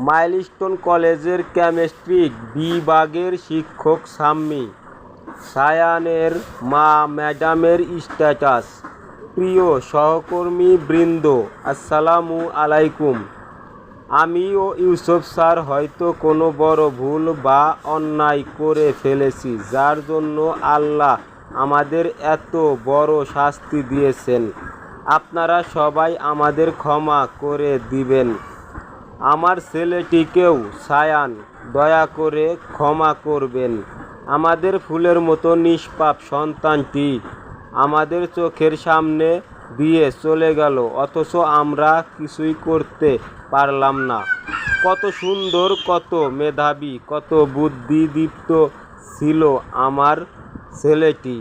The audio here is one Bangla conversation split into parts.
মাইলস্টোন কলেজের কেমিস্ট্রি বিভাগের শিক্ষক সাম্মী সায়ানের মা ম্যাডামের স্ট্যাটাস। প্রিয় সহকর্মীবৃন্দ, আসসালামু আলাইকুম। আমি ও ইউসুফ স্যার হয়তো কোনো বড় ভুল বা অন্যায় করে ফেলেছি, যার জন্য আল্লাহ আমাদের এত বড় শাস্তি দিয়েছেন। আপনারা সবাই আমাদের ক্ষমা করে দিবেন। আমার ছেলেটিকেও সায়ান দয়া করে ক্ষমা করবেন। আমাদের ফুলের মতো নিষ্পাপ সন্তানটি আমাদের চোখের সামনে দিয়ে চলে গেল, অথচ আমরা কিছুই করতে পারলাম না। কত সুন্দর, কত মেধাবী, কত বুদ্ধিদীপ্ত ছিল আমার ছেলেটি।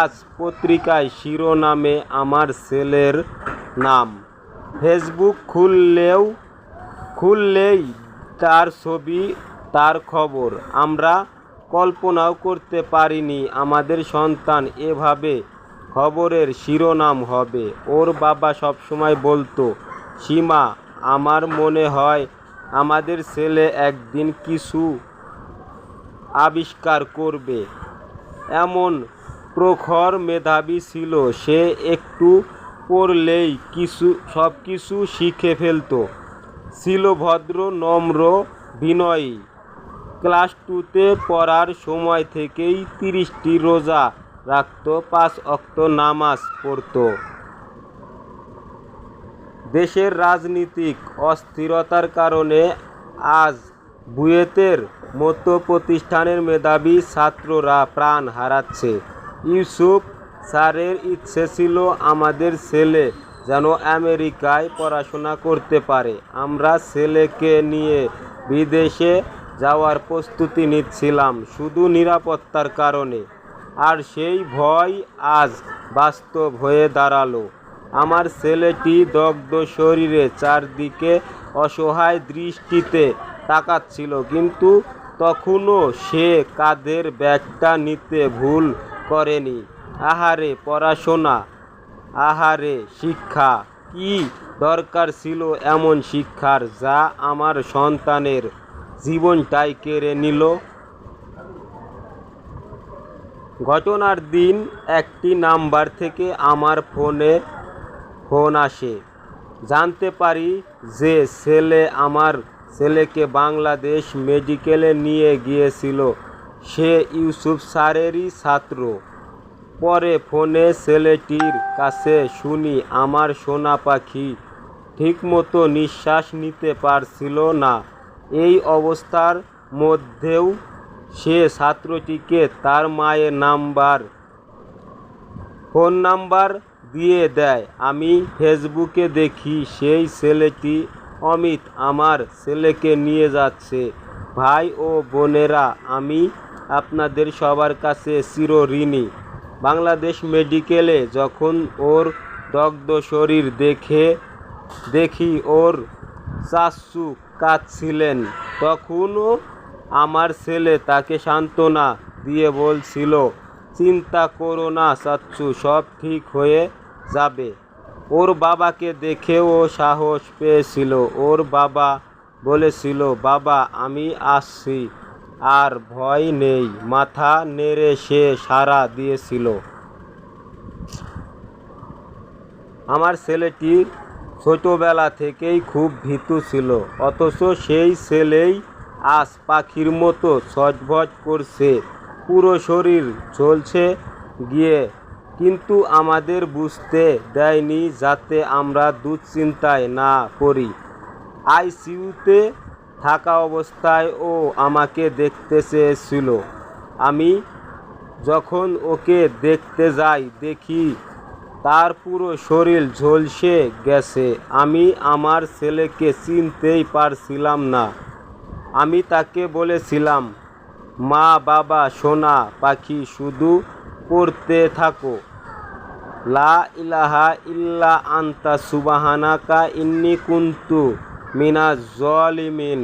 আজ পত্রিকায় শিরোনামে আমার ছেলের নাম। ফেসবুক খুললেই তার ছবি, তার খবর। আমরা কল্পনাও করতে পারিনি আমাদের সন্তান এভাবে খবরের শিরোনাম হবে। ওর বাবা সবসময় বলতো, সীমা, আমার মনে হয় আমাদের ছেলে একদিন কিছু আবিষ্কার করবে। এমন প্রখর মেধাবী ছিল সে, একটু পড়লেই সব কিছু শিখে ফেলত। ছিল ভদ্র, নম্র, বিনয়ী। ক্লাস 2-তে পড়ার সময় থেকেই 30টি রোজা রাখত, 5 ওয়াক্ত নামাজ পড়ত। দেশের রাজনীতিক অস্থিরতার কারণে আজ বুয়েটের মতো প্রতিষ্ঠানের মেধাবী ছাত্ররা প্রাণ হারাচ্ছে। ইউসুফ স্যারের ইচ্ছে ছিল আমাদের ছেলে যেন আমেরিকায় পড়াশোনা করতে পারে। আমরা ছেলেকে নিয়ে বিদেশে যাওয়ার প্রস্তুতি নিচ্ছিলাম শুধু নিরাপত্তার কারণে, আর সেই ভয় আজ বাস্তব হয়ে দাঁড়ালো। আমার ছেলেটি দগ্ধ শরীরে চারদিকে অসহায় দৃষ্টিতে তাকাচ্ছিল, কিন্তু তখনও সে কাঁধের ব্যাগটা নিতে ভুল করেনি। আহারে পড়াশোনা, আহারে শিক্ষা। কি দরকার ছিল এমন শিক্ষার, যা আমার সন্তানের জীবনটাই কেড়ে নিল। ঘটনার দিন একটি নাম্বার থেকে আমার ফোন আসে। জানতে পারি যে আমার ছেলেকে বাংলাদেশ মেডিকেলে নিয়ে গিয়েছিল। সে ইউসুফ স্যারেরই ছাত্র। পরে ফোনে ছেলেটির কাছে শুনি আমার সোনা পাখি ঠিকমতো নিঃশ্বাস নিতে পারছিল না। এই অবস্থার মধ্যেও সে ছাত্রটিকে তার মায়ের ফোন নাম্বার দিয়ে দেয়। আমি ফেসবুকে দেখি সেই ছেলেটি অমিত আমার ছেলেকে নিয়ে যাচ্ছে। ভাই ও বোনেরা, আমি আপনাদের সবার কাছে চিরঋণী। বাংলাদেশ মেডিকেলে যখন ওর দগ্ধ শরীর দেখি ওর চাচু কাঁদছিলেন, তখনও আমার ছেলে তাকে সান্ত্বনা দিয়ে বলছিল, চিন্তা করো না চাচু, সব ঠিক হয়ে যাবে। ওর বাবাকে দেখে ও সাহস পেয়েছিল। ওর বাবা বলেছিল, বাবা আমি আসছি, আর ভয় নেই। মাথা নেড়ে সে সাড়া দিয়েছিল। আমার ছেলেটি ছোটবেলা থেকেই খুব ভীতু ছিল, অথচ সেই ছেলেই আজ পাখির মতো ছটফট করছে, পুরো শরীর ঝলসে গিয়ে। কিন্তু আমাদের বুঝতে দেয়নি যাতে আমরা দুশ্চিন্তায় না পড়ি। আইসিইউতে থাকা অবস্থায় ও আমাকে দেখতে চেয়েছিল। আমি যখন ওকে দেখতে যাই, দেখি তার পুরো শরীর ঝলসে গেছে। আমি আমার ছেলেকে চিনতেই পারছিলাম না। আমি তাকে বলেছিলাম, মা বাবা সোনা পাখি শুধু পড়তে থাকো, লা ইলাহা ইল্লা আনতা সুবহানাকা ইন্নী কুনতু মিনাজ জালিমিন।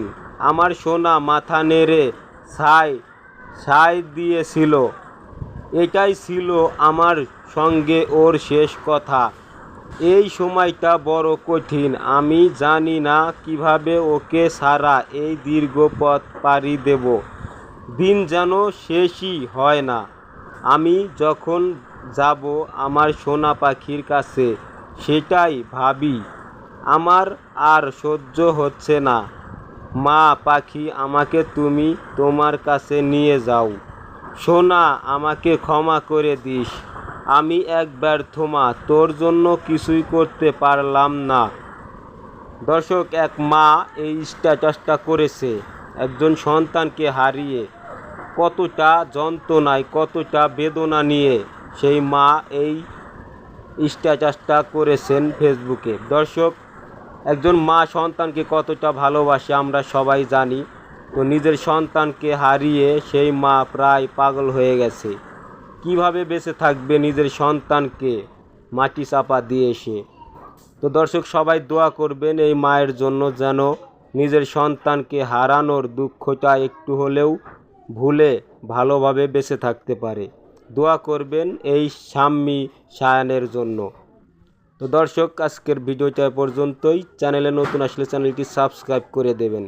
আমার সোনা মাথা নেড়ে সায় দিয়েছিল। এটাই ছিল আমার সঙ্গে ওর শেষ কথা। এই সময়টা বড় কঠিন, আমি জানি না কিভাবে ওকে ছাড়া এই দীর্ঘ পথ পাড়ি দেব। দিন যেন শেষই হয় না। আমি যখন যাব আমার সোনা পাখির কাছে, সেটাই ভাবি। আমার আর সহ্য হচ্ছে না। মা পাখি, আমাকে তুমি তোমার কাছে নিয়ে যাও। সোনা, আমাকে ক্ষমা করে দিস। আমি এক ব্যর্থ মা, তোর জন্য কিছুই করতে পারলাম না। দর্শক, এক মা এই স্ট্যাটাসটা করেছে একজন সন্তানকে হারিয়ে। কতটা যন্ত্রণায়, কতটা বেদনা নিয়ে সেই মা এই স্ট্যাটাসটা করেছেন ফেসবুকে। দর্শক, একজন মা সন্তানকে কতটা ভালোবাসে আমরা সবাই জানি। তো নিজের সন্তানকে হারিয়ে সেই মা প্রায় পাগল হয়ে গেছে। কিভাবে বেঁচে থাকবে নিজের সন্তানকে মাটি চাপা দিয়ে এসে। তো দর্শক, সবাই দোয়া করবেন এই মায়ের জন্য, যেন নিজের সন্তানকে হারানোর দুঃখটা একটু হলেও ভুলে ভালোভাবে বেঁচে থাকতে পারে। দোয়া করবেন এই শাম্মী সায়ানের জন্য। তো দর্শক, আজকের ভিডিওটা পর্যন্তই। চ্যানেলে নতুন আসলে চ্যানেলটি সাবস্ক্রাইব করে দেবেন।